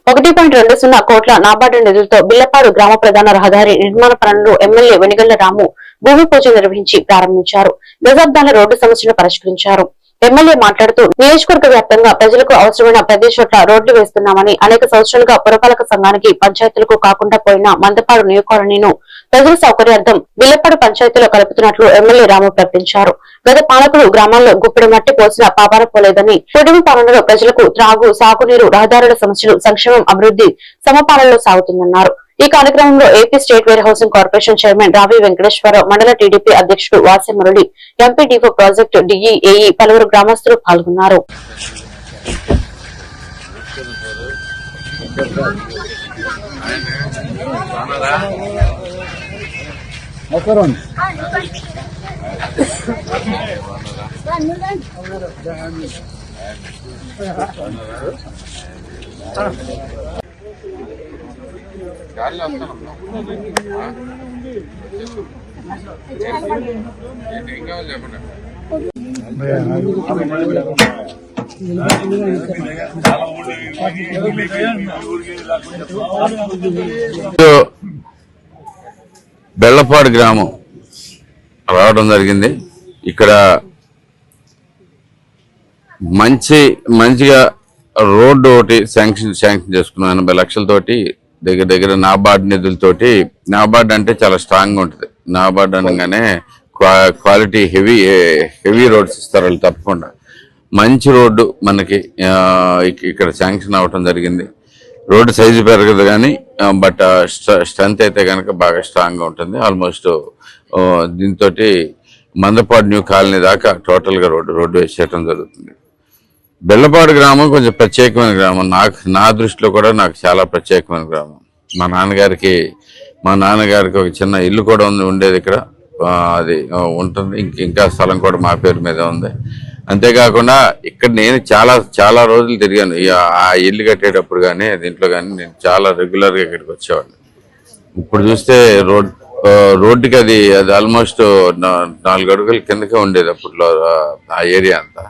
1.20 కోట్ల నాబార్డు నిధులతో బిల్లపాడు గ్రామ ప్రధాన రహదారి నిర్మాణ పనులను ఎమ్మెల్యే వెనిగళ్ల రాము భూమి పూజ నిర్వహించి ప్రారంభించారు. దశాబ్దాల రోడ్డు సమస్యను పరిష్కరించారు. ఎమ్మెల్యే మాట్లాడుతూ నియోజకవర్గ వ్యాప్తంగా ప్రజలకు అవసరమైన ప్రతి చోట్ల రోడ్లు వేస్తున్నామని, అనేక సంవత్సరాలుగా పురపాలక సంఘానికి పంచాయతీలకు కాకుండా పోయిన మందపాడు న్యూ కాలనీను ప్రజల సౌకర్యార్థం బిల్లపాడు పంచాయతీలో కలుపుతున్నట్లు ఎమ్మెల్యే రాము ప్రకటించారు. గత పాలకులు గ్రామాల్లో గుప్పెడు మట్టి పోసిన పాపాన పోలేదని, కుటుంబ పాలనలో ప్రజలకు త్రాగు, సాగునీరు, రహదారుల సమస్యలు, సంక్షేమం, అభివృద్ధి సమపాలనలో సాగుతుందన్నారు. ఈ కార్యక్రమంలో AP state where housing corporation chairman రావి వెంకటేశ్వరరావు, మండల టీడీపీ అధ్యక్షుడు వాసే మురళి, ఎంపీడీఓ ప్రాజెక్టు డిఈఏఈ పలువురు గ్రామస్తులు పాల్గొన్నారు. బెల్లపాడు గ్రామం రావడం జరిగింది. ఇక్కడ మంచిగా రోడ్డు ఒకటి శాంక్షన్ చేసుకున్నాం 80 లక్షలతోటి, దగ్గర నాబార్డు నిధులతోటి. నాబార్డు అంటే చాలా స్ట్రాంగ్ ఉంటుంది. నాబార్డు అనగానే క్వాలిటీ హెవీ రోడ్స్ ఇస్తారు వాళ్ళు తప్పకుండా. మంచి రోడ్డు మనకి ఇక్కడ శాంక్షన్ అవ్వటం జరిగింది. రోడ్డు సైజు పెరగదు కానీ బట్ స్ట్రెంత్ అయితే కనుక బాగా స్ట్రాంగ్గా ఉంటుంది. ఆల్మోస్ట్ దీంతో మందపాడు న్యూ కాలనీ దాకా టోటల్గా రోడ్డు వేసేయటం జరుగుతుంది. బెల్లపాడు గ్రామం కొంచెం ప్రత్యేకమైన గ్రామం. నా దృష్టిలో కూడా నాకు చాలా ప్రత్యేకమైన గ్రామం. మా నాన్నగారికి ఒక చిన్న ఇల్లు కూడా ఉండేది ఇక్కడ. అది ఉంటుంది. ఇంకా స్థలం కూడా మా పేరు మీద ఉంది. అంతేకాకుండా ఇక్కడ నేను చాలా రోజులు తిరిగాను. ఆ ఇల్లు కట్టేటప్పుడు కానీ దీంట్లో కానీ నేను చాలా రెగ్యులర్గా ఇక్కడికి వచ్చేవాడిని. ఇప్పుడు చూస్తే రోడ్డుకి అది ఆల్మోస్ట్ 4 అడుగుల కిందకే ఉండేది అప్పట్లో ఆ ఏరియా అంతా.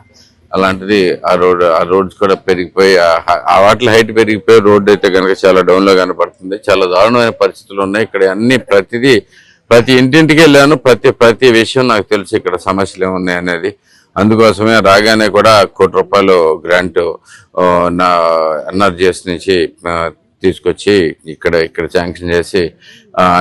అలాంటిది ఆ రోడ్స్ కూడా పెరిగిపోయి ఆ వాటిలో హైట్ పెరిగిపోయి రోడ్డు అయితే కనుక చాలా డౌన్లో కనపడుతుంది. చాలా దారుణమైన పరిస్థితులు ఉన్నాయి ఇక్కడ. ప్రతి ఇంటింటికి వెళ్ళాను. ప్రతి విషయం నాకు తెలుసు ఇక్కడ సమస్యలు ఏమున్నాయి అనేది. అందుకోసమే రాగానే కూడా ₹1 కోటి గ్రాంట్ నా ఎన్ఆర్జీఎస్ నుంచి తీసుకొచ్చి ఇక్కడ శాంక్షన్ చేసి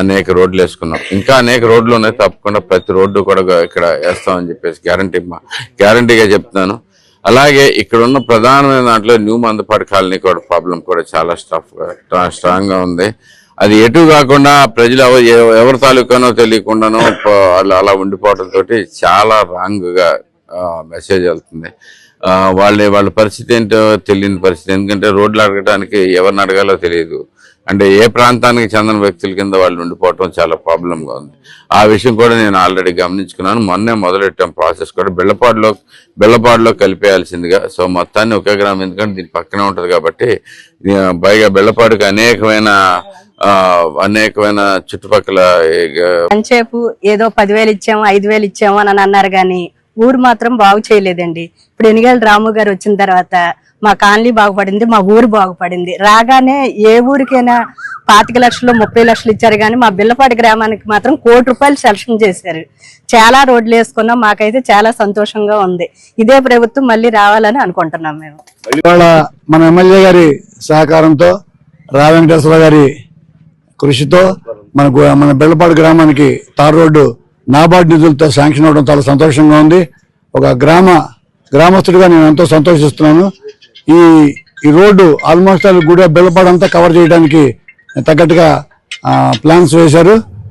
అనేక రోడ్లు వేసుకున్నాం. ఇంకా అనేక రోడ్లు ఉన్నాయి. తప్పకుండా ప్రతి రోడ్డు కూడా ఇక్కడ వేస్తామని చెప్పేసి గ్యారంటీగా చెప్తున్నాను. అలాగే ఇక్కడ ఉన్న ప్రధానమైన దాంట్లో న్యూ మందపాడు కాలనీ కూడా ప్రాబ్లం కూడా చాలా స్ట్రాంగ్గా ఉంది. అది ఎటు కాకుండా ప్రజలు ఎవరి తాలూకానో తెలియకుండానో అలా ఉండిపోవడంతో చాలా రాంగ్గా మెసేజ్ వెళ్తుంది. వాళ్ళ పరిస్థితి ఏంటో తెలియని పరిస్థితి. ఎందుకంటే రోడ్లు అడగడానికి ఎవరిని అడగాలో తెలియదు. అంటే ఏ ప్రాంతానికి చెందిన వ్యక్తుల కింద వాళ్ళు ఉండిపోవటం చాలా ప్రాబ్లంగా ఉంది. ఆ విషయం కూడా నేను ఆల్రెడీ గమనించుకున్నాను. మొన్నే మొదలెట్టాం ప్రాసెస్ కూడా బెల్లపాడులో కలిపేయాల్సిందిగా. సో మొత్తాన్ని ఒకే గ్రామం, ఎందుకంటే దీని పక్కనే ఉంటుంది కాబట్టి. పైగా బెల్లపాడుకి అనేకమైన చుట్టుపక్కల అంచేపు ఏదో 10,000 ఇచ్చాము 5,000 ఇచ్చాము అని అన్నారు కానీ ఊరు మాత్రం బాగు చేయలేదండి. ఇప్పుడు వెనిగళ్ల రాము గారు వచ్చిన తర్వాత మా కాలనీ బాగుపడింది, మా ఊరు బాగుపడింది. రాగానే ఏ ఊరికైనా 25 లక్షలు 30 లక్షలు ఇచ్చారు కానీ మా బిల్లపాడు గ్రామానికి మాత్రం ₹1 కోటి సెలక్షన్ చేశారు. చాలా రోడ్లు వేసుకున్నాం. మాకైతే చాలా సంతోషంగా ఉంది. ఇదే ప్రభుత్వం మళ్ళీ రావాలని అనుకుంటున్నాం మేము. మన ఎమ్మెల్యే గారి సహకారంతో, రావి వెంకటేశ్వర గారి కృషితో మన బెల్లపాడు గ్రామానికి తార్ రోడ్డు నాబార్డు నిధులతో శాంక్షన్ అవడం చాలా సంతోషంగా ఉంది. ఒక గ్రామస్తుడిగా నేను ఎంతో సంతోషిస్తున్నాను. ఈ రోడ్డు ఆల్మోస్ట్ బెల్లపాడు అంతా కవర్ చేయడానికి తగ్గట్టుగా ప్లాన్స్ వేశారు.